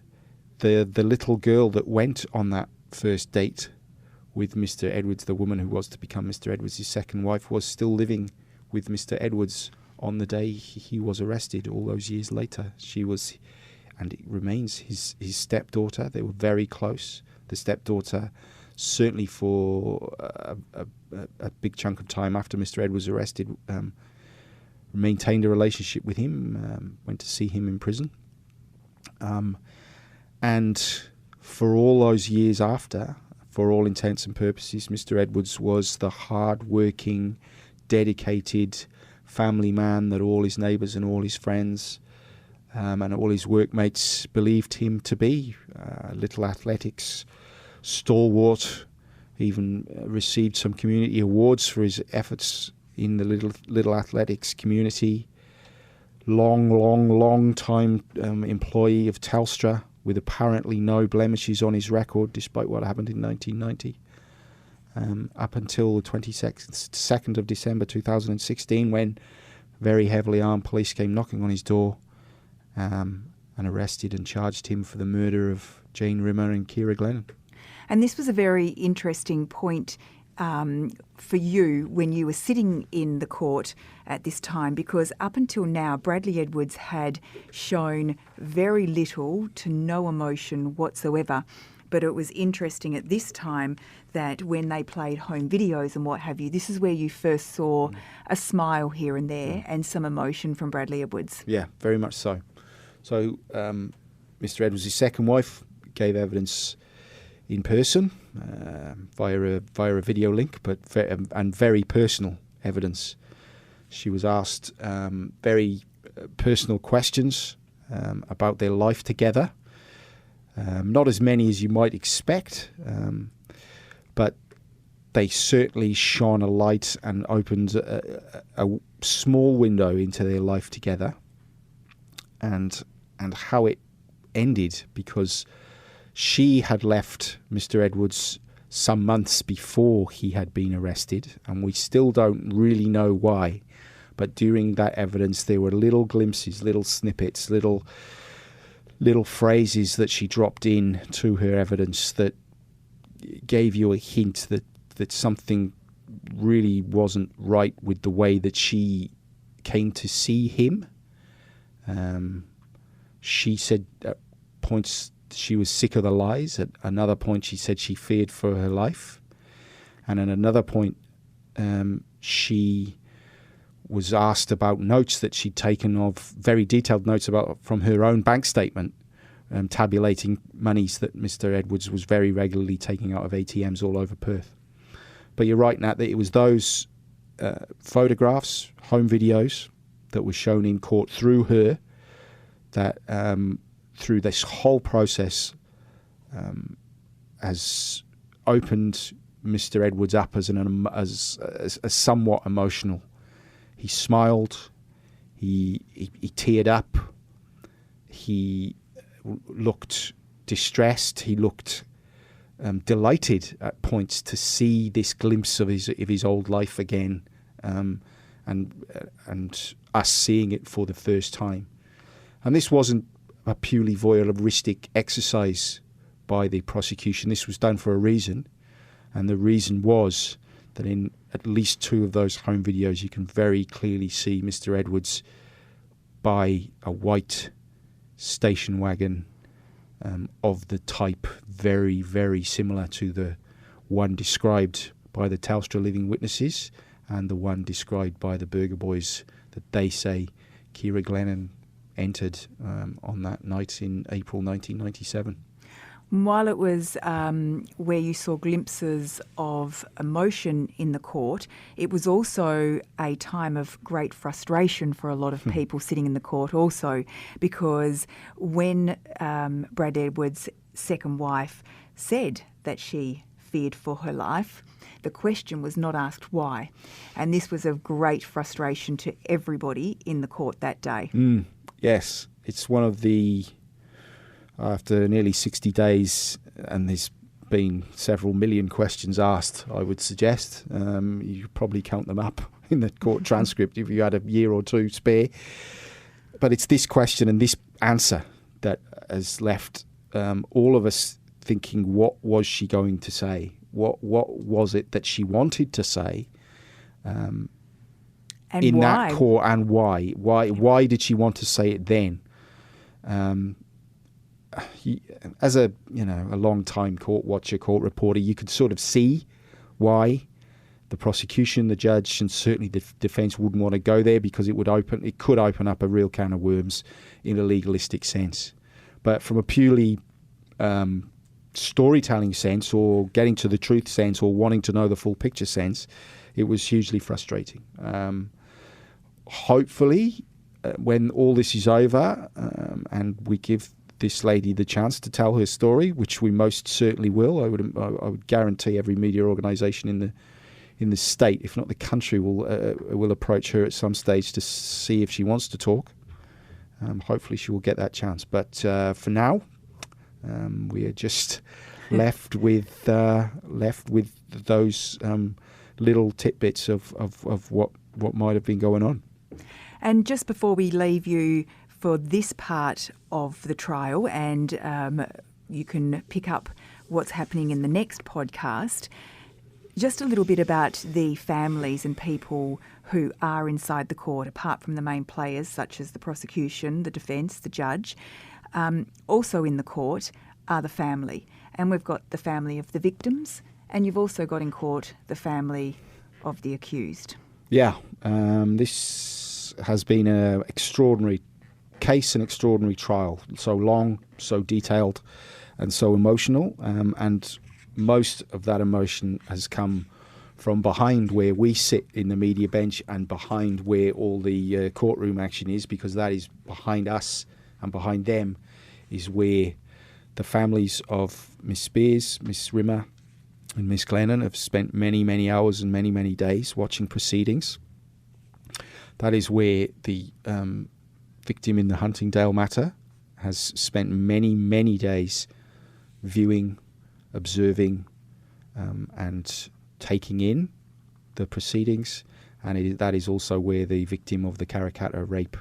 the little girl that went on that first date with Mr. Edwards, the woman who was to become Mr. Edwards' second wife, was still living with Mr. Edwards on the day he was arrested all those years later. She was, and it remains, his stepdaughter. They were very close. The stepdaughter, certainly for a big chunk of time after Mr. Edwards was arrested, maintained a relationship with him, went to see him in prison. And for all those years after, for all intents and purposes, Mr. Edwards was the hard-working, dedicated family man that all his neighbours and all his friends and all his workmates believed him to be. Little athletics stalwart, even received some community awards for his efforts in the little athletics community. Long time employee of Telstra with apparently no blemishes on his record despite what happened in 1990. Up until the 22nd of December 2016 when very heavily armed police came knocking on his door and arrested and charged him for the murder of Jane Rimmer and Ciara Glennon. And this was a very interesting point for you when you were sitting in the court at this time, because up until now, Bradley Edwards had shown very little to no emotion whatsoever. But it was interesting at this time that when they played home videos and what have you, this is where you first saw a smile here and there and some emotion from Bradley Edwards. Yeah, very much so. So Mr. Edwards' second wife gave evidence in person via a video link, but very personal evidence. She was asked very personal questions about their life together. Not as many as you might expect, but they certainly shone a light and opened a small window into their life together, and how it ended, because she had left Mr. Edwards some months before he had been arrested, and we still don't really know why. But during that evidence, there were little glimpses, little snippets, little phrases that she dropped in to her evidence that gave you a hint that something really wasn't right with the way that she came to see him. She said at points she was sick of the lies. At another point, she said she feared for her life. And at another point, she was asked about notes that she'd taken, of very detailed notes from her own bank statement, tabulating monies that Mr. Edwards was very regularly taking out of ATMs all over Perth. But you're right, Nat, that it was those photographs, home videos, that were shown in court through her, that through this whole process, has opened Mr. Edwards up as somewhat emotional. He smiled, he teared up, he looked distressed, he looked delighted at points to see this glimpse of his old life again, and us seeing it for the first time. And this wasn't a purely voyeuristic exercise by the prosecution. This was done for a reason, and the reason was that in at least 2 of those home videos you can very clearly see Mr. Edwards by a white station wagon of the type very, very similar to the one described by the Telstra living witnesses and the one described by the Burger Boys that they say Ciara Glennon entered on that night in April 1997. While it was where you saw glimpses of emotion in the court, it was also a time of great frustration for a lot of people sitting in the court also, because when Brad Edwards' second wife said that she feared for her life, the question was not asked why. And this was of great frustration to everybody in the court that day. Yes, it's one of the... After nearly 60 days, and there's been several million questions asked, I would suggest. You probably count them up in the court transcript if you had a year or two spare. But it's this question and this answer that has left all of us thinking, what was she going to say? What was it that she wanted to say? And in why? that court, and why? Why did she want to say it then? As a long time court watcher, court reporter, you could sort of see why the prosecution, the judge, and certainly the defence wouldn't want to go there, because it could open up a real can of worms in a legalistic sense. But from a purely storytelling sense, or getting to the truth sense, or wanting to know the full picture sense, it was hugely frustrating. Hopefully, when all this is over, and we give this lady the chance to tell her story, which we most certainly will. I would guarantee every media organisation in the state, if not the country, will approach her at some stage to see if she wants to talk. Hopefully, she will get that chance. But for now, we are just left with those little tidbits of what might have been going on. And just before we leave you for this part of the trial, and you can pick up what's happening in the next podcast, just a little bit about the families and people who are inside the court, apart from the main players such as the prosecution, the defence, the judge. Also in the court are the family. And we've got the family of the victims, and you've also got in court the family of the accused. Yeah, this has been an extraordinary case, an extraordinary trial. So long, so detailed, and so emotional. And most of that emotion has come from behind where we sit in the media bench, and behind where all the courtroom action is, because that is behind us, and behind them is where the families of Miss Spiers, Miss Rimmer and Miss Glennon have spent many, many hours and many, many days watching proceedings. That is where the victim in the Huntingdale matter has spent many, many days viewing, observing, and taking in the proceedings. And that is also where the victim of the Karrakatta rape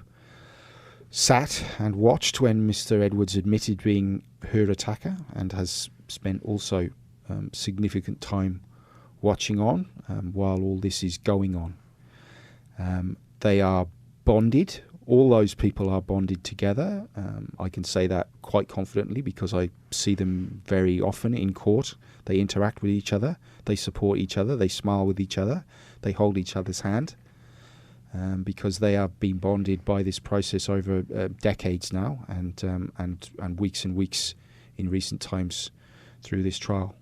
sat and watched when Mr. Edwards admitted being her attacker, and has spent also significant time watching on while all this is going on. They are bonded. All those people are bonded together. I can say that quite confidently because I see them very often in court. They interact with each other. They support each other. They smile with each other. They hold each other's hand because they are being bonded by this process over decades now, and weeks and weeks in recent times through this trial.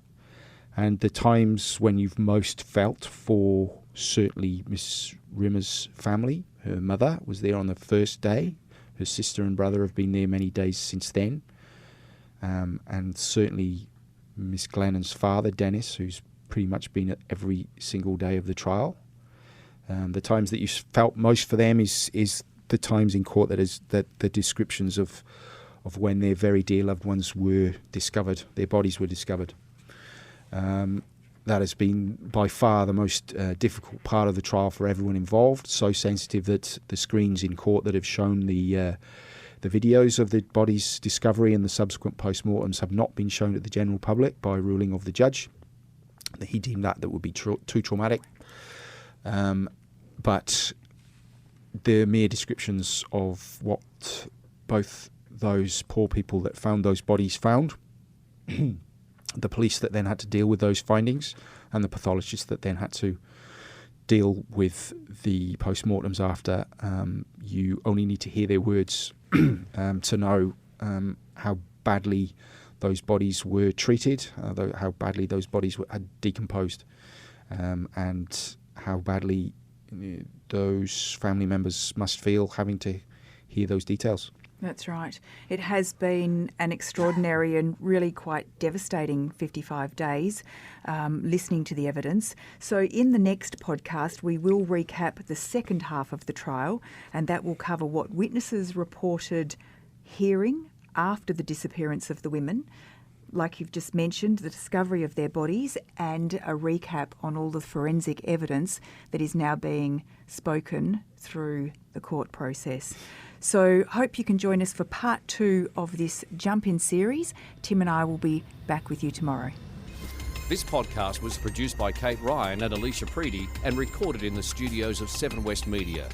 And the times when you've most felt for certainly Miss Rimmer's family. Her mother was there on the first day. Her sister and brother have been there many days since then. And certainly Miss Glennon's father, Dennis, who's pretty much been at every single day of the trial. The times that you felt most for them is the times in court that the descriptions of when their very dear loved ones were discovered, their bodies were discovered. That has been by far the most difficult part of the trial for everyone involved. So sensitive that the screens in court that have shown the videos of the body's discovery and the subsequent post-mortems have not been shown to the general public by ruling of the judge. He deemed that would be too traumatic. But the mere descriptions of what both those poor people that found those bodies found, the police that then had to deal with those findings, and the pathologists that then had to deal with the post-mortems after, you only need to hear their words to know how badly those bodies were treated, how badly those bodies had decomposed, and how badly those family members must feel having to hear those details. That's right. It has been an extraordinary and really quite devastating 55 days listening to the evidence. So in the next podcast, we will recap the second half of the trial, and that will cover what witnesses reported hearing after the disappearance of the women, like you've just mentioned, the discovery of their bodies, and a recap on all the forensic evidence that is now being spoken through the court process. So hope you can join us for part 2 of this Jump In series. Tim and I will be back with you tomorrow. This podcast was produced by Kate Ryan and Alicia Preedy and recorded in the studios of 7 West Media.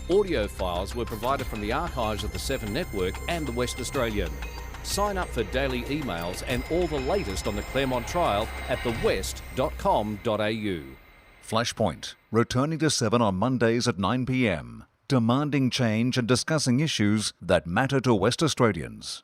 Audio files were provided from the archives of the 7 Network and the West Australian. Sign up for daily emails and all the latest on the Claremont trial at thewest.com.au. Flashpoint, returning to 7 on Mondays at 9 p.m. Demanding change and discussing issues that matter to West Australians.